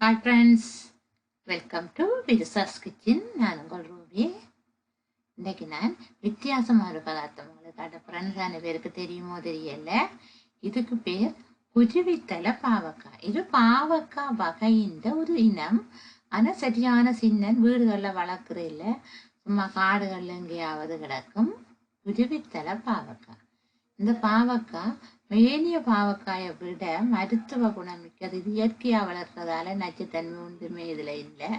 Hi friends, welcome to Virusa's Kitchen. நான் உங்கள் Ruby. இன்னைக்கு நான் வித்தியாசமான ஒரு பதார்த்தம் உங்களுக்கு காட்டுறேன். ஃப்ரெண்ட்ஸான பேருக்கு தெரியுமோ தெரியல. இதுக்கு பேர் குருவித்தலை பாவக்காய். இது பாவக்காய் வகையின் ஒரு இனம். ஆனால் சரியான சின்னன் வீடுகளில் வளர்க்குற இல்லை, சும்மா காடுகளில் எங்கேயாவது கிடக்கும் குருவித்தலை பாவக்காய். இந்த பாவக்காய் மேனிய பாவக்காயை விட மருத்துவ குணம் மிக்கது. இது இயற்கையாக வளர்றதால நச்சுத்தன்மை ஒன்றுமே இதில் இல்லை.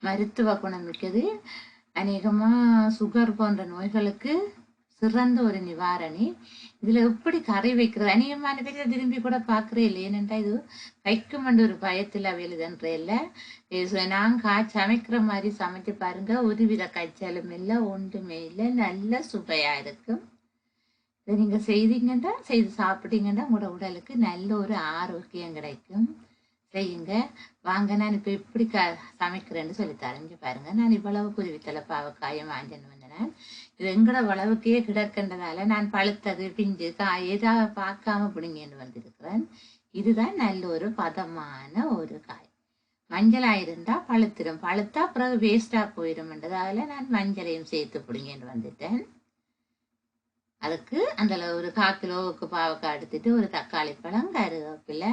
மருத்துவ குணம் மிக்கது. அநேகமாக சுகர் போன்ற நோய்களுக்கு சிறந்த ஒரு நிவாரணி. இதில் எப்படி கறி வைக்கிறது அநேகமான பேர் திரும்பி கூட பார்க்குறே இல்லை. ஏனென்றா இது வைக்குமென்று ஒரு பயத்தில் அவையிலுதுன்ற இல்லை. நாங்கள் சமைக்கிற மாதிரி சமைச்சு பாருங்க, ஒரு வித காய்ச்சலும் இல்லை, ஒன்றுமே இல்லை, நல்ல சுவையாக இருக்கும். இதை நீங்கள் செய்து சாப்பிட்டீங்கன்னா உங்களோட உடலுக்கு நல்ல ஒரு ஆரோக்கியம் கிடைக்கும். செய்யுங்க வாங்க. நான் இப்போ எப்படி சமைக்கிறேன்னு சொல்லித்தரேன். இங்கே பாருங்க, நான் இவ்வளவு குருவித்தலை பாவக்காயை வாங்கின்னு வந்தேன். இது எங்களோட உழவுக்கே கிடக்கின்றதால நான் பழுத்தது பிஞ்சு காய் ஏதாவது பார்க்காம பிடிங்கன்னு வந்திருக்கிறேன். இதுதான் நல்ல ஒரு பதமான ஒரு காய். மஞ்சளாக இருந்தால் பழுத்திடும், பழுத்தா பிறகு வேஸ்டாக போயிடும்ன்றதால நான் மஞ்சளையும் சேர்த்து பிடிங்கன்னு வந்துட்டேன். அதுக்கு அந்த ஒரு 1/4 கிலோவுக்கு பாவக்காய் எடுத்துட்டு ஒரு தக்காளி பழம், கருவேப்பிலை,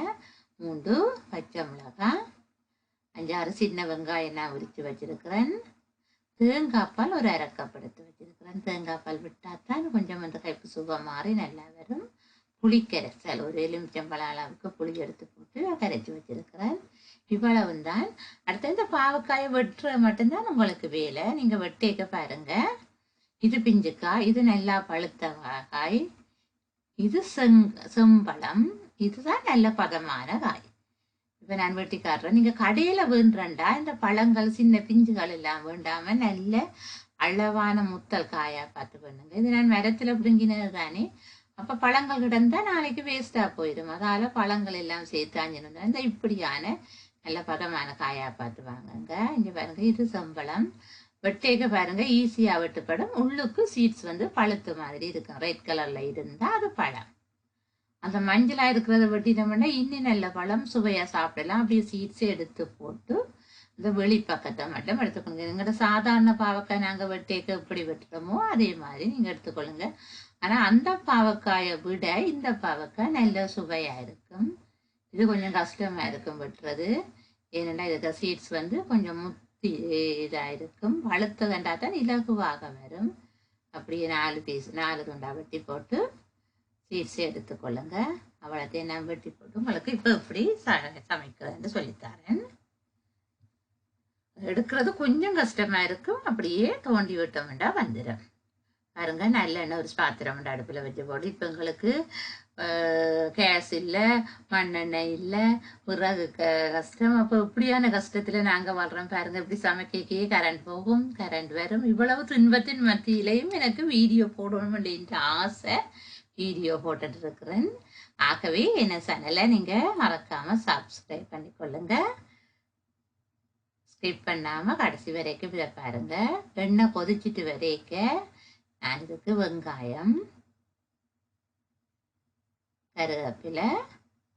3 பச்சை மிளகாய், 5-6 சின்ன வெங்காயம் நான் உரித்து வச்சிருக்கிறேன். தேங்காய் பால் ஒரு 1/2 கப் எடுத்து வச்சிருக்கிறேன். தேங்காய் பால் விட்டாத்தான் கொஞ்சம் அந்த கைப்பு சுவை மாறி நல்லா வரும். புளி கரைச்சல் ஒரு எலுமிச்சம்பழம் அளவுக்கு புளி எடுத்து போட்டு கரைச்சி வச்சிருக்கிறேன். இவ்வளவும் தான். அடுத்த இந்த பாவக்காயை வெட்டுற மட்டும்தான் உங்களுக்கு வேலை. நீங்கள் வெட்டேக்க பாருங்க. இது பிஞ்சுக்காய், இது நல்லா பழுத்த காய், இது செம்பழம், இதுதான் நல்ல பதமான காய். இப்போ நான் வெட்டி காட்டுறேன். நீங்கள் கடையில் வேண்டுறா இந்த பழங்கள் சின்ன பிஞ்சுகள் எல்லாம் வேண்டாம நல்ல அளவான முத்தல் காயா பார்த்து பண்ணுங்க. இது நான் மரத்தில் பிடுங்கினது தானே, அப்போ பழங்கள் கிடந்தா நாளைக்கு வேஸ்டாக போயிடும். அதால பழங்கள் எல்லாம் சேர்த்து அஞ்சினு இந்த இப்படியான நல்ல பதமான காயா பார்த்து வாங்குங்க. இங்கே பாருங்க, இது செம்பழம். வெட்டேக்க பாருங்க, ஈஸியாக வெட்டுப்படும். உள்ளுக்கு சீட்ஸ் பழுத்து மாதிரி இருக்கும். ரெட் கலர்ல இருந்தா அது பழம். அந்த மஞ்சளா இருக்கிறத வெட்டினோம்னா இன்னும் நல்ல பழம், சுவையா சாப்பிடலாம். அப்படியே சீட்ஸ் எடுத்து போட்டு இந்த வெளிப்பக்கத்தை மட்டும் எடுத்துக்கொள்ளுங்க. எங்கள்கிட்ட சாதாரண பாவக்காய் நாங்கள் வெட்டேக்க எப்படி வெட்டுறோமோ அதே மாதிரி நீங்க எடுத்துக்கொள்ளுங்க. ஆனா அந்த பாவக்காயை விட இந்த பாவக்காய் நல்ல சுவையா இருக்கும். இது கொஞ்சம் கஷ்டமா இருக்கும் வெட்டுறது. ஏன்னா இதுக்கு சீட்ஸ் கொஞ்சம் இதாக இருக்கும். பழுத்ததண்டா தான் இலகுவாக வரும். அப்படியே 4 துண்டா வெட்டி போட்டு சீட்ஸ் எடுத்துக்கொள்ளுங்க. அவ்வளோத்தையும் நான் வெட்டி போட்டு உங்களுக்கு இப்போ எப்படி சமைக்கிறேன்னு சொல்லித்தரேன். எடுக்கிறது கொஞ்சம் கஷ்டமா இருக்கும். அப்படியே தோண்டி விட்டோம்டா வந்துடும். பாருங்க, நல்லெண்ணெய் ஒரு பாத்திரம் அடுப்பில் வச்சு போட்டு. இப்போ எங்களுக்கு கேஸ் இல்லை, மண்ணெண்ணெய் இல்லை, விறகு கஷ்டம். அப்போ இப்படியான கஷ்டத்தில் நாங்கள் வாழ்கிறோம். பாருங்க, இப்படி சமைக்கே கரண்ட் போகும், கரண்ட் வரும். இவ்வளவு துன்பத்தின் மத்தியிலையும் எனக்கு வீடியோ போடணும் அப்படின்ற ஆசை. வீடியோ போட்டுட்டு இருக்கிறேன். ஆகவே என்ன சேனலை நீங்கள் மறக்காமல் சப்ஸ்கிரைப் பண்ணிக்கொள்ளுங்க. ஸ்கிப் பண்ணாமல் கடைசி வரைக்கும் இதை பாருங்க. எண்ணெய் கொதிச்சுட்டு வரைக்க நான் இதுக்கு வெங்காயம், கருவேப்பிலை,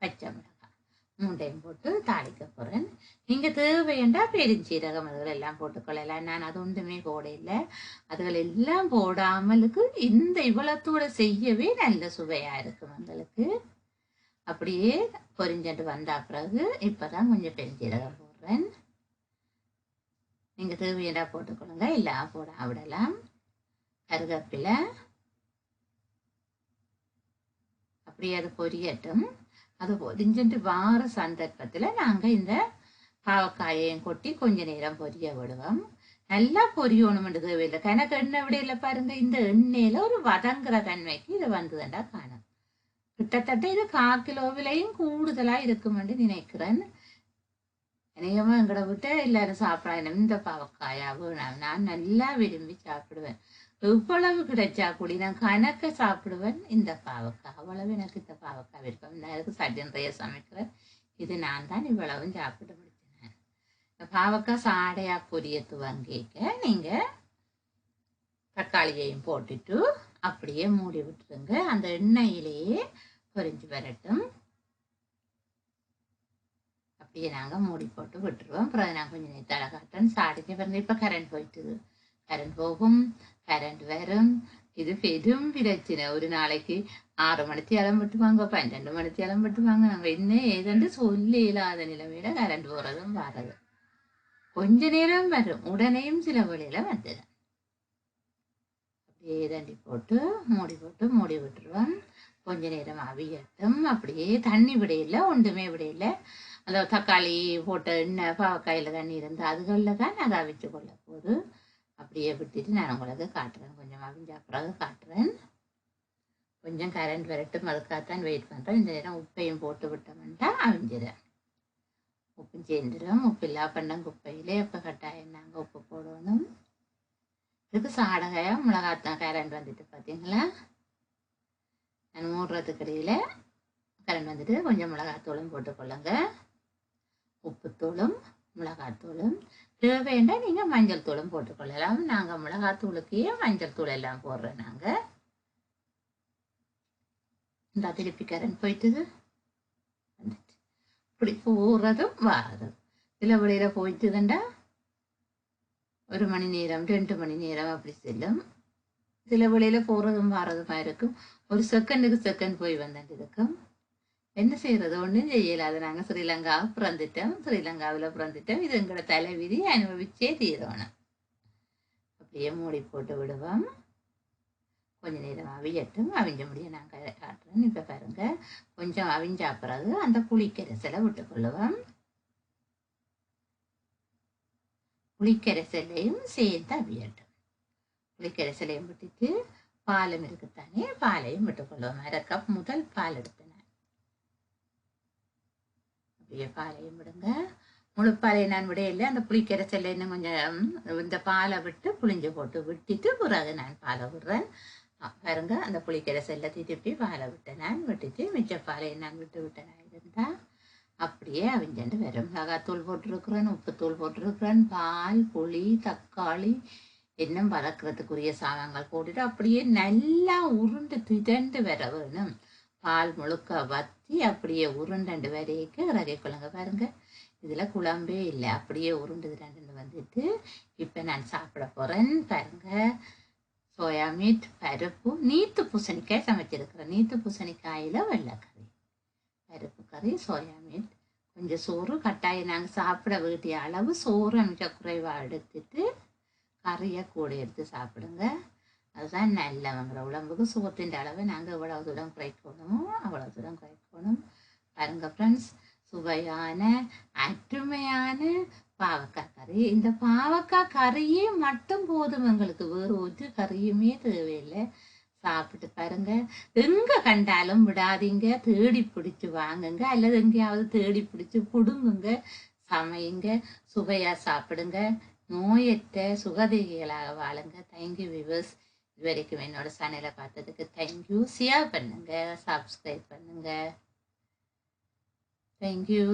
பச்சை மிளகாய் 3 போட்டு தாளிக்க போறேன். நீங்க தேவையண்டா பெருஞ்சீரகம் அதுகள் எல்லாம் போட்டுக்கொள்ளலாம். நான் அது ஒன்றுமே போட இல்லை. அதுகள் எல்லாம் போடாமலுக்கு இந்த இவ்வளத்தோட செய்யவே நல்ல சுவையா இருக்கும் உங்களுக்கு. அப்படியே பொரிஞ்சிட்டு வந்தா பிறகு இப்பதான் கொஞ்சம் பெருஞ்சீரகம் போடுறேன். நீங்க தேவையண்டா போட்டுக்கொள்ளுங்க, எல்லாம் போட விடலாம். கருவேப்பிலை அப்படியே அது பொரியட்டும். அது பொரிஞ்சுட்டு வார சந்தர்ப்பத்தில் நாங்கள் இந்த பாவக்காயையும் கொட்டி கொஞ்ச நேரம் பொரிய விடுவோம். நல்லா பொரியணும்னு தேவையில்லை. கணக்கு எண்ணெய் விடையில பாருங்க, இந்த எண்ணெயில ஒரு வதங்குற தன்மைக்கு இதை வந்ததுண்டா காணும். கிட்டத்தட்ட இது 1/4 கிலோவிலையும் கூடுதலா இருக்குமென்று நினைக்கிறேன். அநேகமா எங்கட விட்டு எல்லாரும் சாப்பிடணும் இந்த பாவக்காயா வேணாம். நான் நல்லா விரும்பி சாப்பிடுவேன். எவ்வளவு கிடைச்சா கூடி நான் கணக்க சாப்பிடுவேன் இந்த பாவக்காய். அவ்வளவு எனக்கு இந்த பாவக்காய் விருப்பம். நான் எனக்கு சட்டன் சமைக்கிறேன். இது நான் தான் இவ்வளவும் சாப்பிட்டு முடிச்சினேன். இந்த பாவக்காய் சாடையா பொரிய துவங்கிக்க நீங்க தக்காளியையும் போட்டுட்டு அப்படியே மூடி விட்டுருங்க. அந்த எண்ணெயிலேயே பொரிஞ்சு வரட்டும். அப்படியே நாங்கள் மூடி போட்டு விட்டுருவோம். அப்புறம் நான் கொஞ்சம் நேரத்தால காட்டுறேன். சாடிக்கு பிறகு இப்போ கரண்ட் போயிட்டுது. கரண்ட் போகும், கரண்ட் வரும். இது பெரும் பிரச்சனை. ஒரு நாளைக்கு 6 மணிக்கு விட்டுவாங்க, 12 மணிக்கு விட்டுவாங்க. நாங்கள் என்ன ஏதென்று சொல்ல இல்லாத நிலைமையில கரண்ட் போகிறதும் வர்றது. கொஞ்ச நேரம் வரும், உடனேயும் சில வழியில வந்துடும். அப்படியே தண்டி போட்டு மூடி விட்டுருவோம். கொஞ்ச நேரம் அவியட்டும். அப்படியே தண்ணி விடையில, ஒன்றுமே விடையில. அந்த தக்காளி போட்ட எண்ணெய், பாவக்காயில் தண்ணி இருந்து அதுகளில் தான் நான் அவிச்சு கொள்ள போகுது. அப்படியே விட்டுட்டு நான் உங்களுக்கு காட்டுறேன். கொஞ்சம் அவிஞ்ச பிறகு காட்டுறேன். கொஞ்சம் கரண்ட் வரட்டும், அதுக்காகத்தான் வெயிட் பண்ணுறேன். இந்த நேரம் உப்பையும் போட்டு விட்டோம்னா அவிஞ்சிடும். உப்பும் சேர்ந்துடும். உப்பு இல்லா பண்ணம் குப்பையிலே இப்போ கட்டாயம் நாங்கள் உப்பு போடணும். இதுக்கு சாடகையாக மிளகாத்தான் கரண்ட் வந்துட்டு பார்த்தீங்களா. நான் மூடுறதுக்கு இடையில கரண்ட் வந்துட்டு கொஞ்சம் மிளகாத்தூளும் போட்டுக்கொள்ளுங்க. உப்புத்தூளும் மிளகாத்தூளும் தேவைன்னா நீங்கள் மஞ்சள் தூளும் போட்டுக்கொள்ளலாம். நாங்கள் மிளகாத்தூளுக்கே மஞ்சள் தூள் எல்லாம் போடுறோம். நாங்கள் இந்த திருப்பி கரண்ட் போயிட்டுது வந்துட்டு இப்படி போகிறதும் வாரதும். சில வழியில் போயிட்டுதுண்டா 1 மணி நேரம் 2 மணி நேரம் அப்படி செல்லும். சில வழியில் போகிறதும் வாரதுமா இருக்கும். ஒரு செகண்டுக்கு செகண்ட் போய் வந்துட்டு இருக்கும். என்ன செய்யறது, ஒன்றும் செய்யலாது. நாங்கள் ஸ்ரீலங்காவை பிறந்துட்டோம், ஸ்ரீலங்காவில் பிறந்துட்டோம். இது எங்களோட தலைவிதி, அனுபவிச்சே தீரணும். அப்படியே மூடி போட்டு விடுவோம். கொஞ்ச நேரம் அவியட்டும். அவிஞ்ச முடிய நாங்கள் காட்டுறேன். இப்போ பாருங்க, கொஞ்சம் அவிஞ்சா பிறகு அந்த புளிக்கரைசலை விட்டுக்கொள்ளுவோம். புளிக்கரைசலையும் சேர்த்து அவியட்டும். புளிக்கரைசலையும் விட்டுட்டு பாலும் இருக்குத்தானே, பாலையும் விட்டுக்கொள்ளுவோம். 1/2 கப் முதல் பால் எடுத்தேன். அப்படியே பாலையும் விடுங்க. முழுப்பாலை நான் விடையில்லை. அந்த புளிக்கரைசல்ல இன்னும் கொஞ்சம் இந்த பாலை விட்டு புளிஞ்சு போட்டு விட்டுட்டு பிறகு நான் பாலை விடுறேன். பாருங்க, அந்த புளிக்கரைசல்ல திருப்பி பாலை விட்டேன். நான் விட்டுட்டு மிச்ச பாலையை நான் விட்டேன் இருந்தா அப்படியே அவிஞ்சண்டு வரும். மிளகாத்தூள் போட்டிருக்கிறேன், உப்புத்தூள் போட்டிருக்கிறேன், பால், புளி, தக்காளி இன்னும் வளர்க்குறதுக்குரிய சாமான்கள் போட்டுட்டு அப்படியே நல்லா உருண்டு திரண்டு வர வேணும். பால் முழுக்க வத்தி அப்படியே உருண்டண்டு வரைக்கும் இறகை கொள்ளுங்க. பாருங்க, இதுல குழம்பே இல்லை, அப்படியே உருண்டு திரண்டு வந்துட்டு இப்ப நான் சாப்பிட போறேன். பாருங்க, சோயா மீட், பருப்பு, நீத்து பூசணிக்காய் சமைச்சிருக்கிறேன். நீத்து பூசணிக்காயில வெள்ளைக்கறி, பருப்பு கறி, சோயா மீட், கொஞ்சம் சோறு. கட்டாயம் நாங்கள் சாப்பிட வேண்டிய அளவு சோறு மிக குறைவாக எடுத்துட்டு கறியை கூட எடுத்து சாப்பிடுங்க. அதுதான் நல்லவங்கிற உடம்புக்கு. சோத்தின் அளவை நாங்கள் எவ்வளவு தூரம் குறைக்கணுமோ அவ்வளவு தூரம் குறைக்கணும். பாருங்க ஃப்ரெண்ட்ஸ், சுவையான அருமையான பாவக்காய் கறி. இந்த பாவக்காய் கறியே மட்டும் போதும் எங்களுக்கு, வேறு ஒரு கறியுமே தேவையில்லை. சாப்பிட்டு பாருங்க. எங்க கண்டாலும் விடாதீங்க, தேடி பிடிச்சு வாங்குங்க, அல்லது எங்கேயாவது தேடி பிடிச்சு புடுங்குங்க, சமையுங்க, சுவையா சாப்பிடுங்க, நோயற்ற சுகதேகிகளாக வாழுங்க. Thank you viewers. இது வரைக்கும் என்னோட சேனலை பார்த்ததுக்கு தேங்க்யூ. ஷேர் பண்ணுங்க, சப்ஸ்கிரைப் பண்ணுங்க. தேங்க்யூ.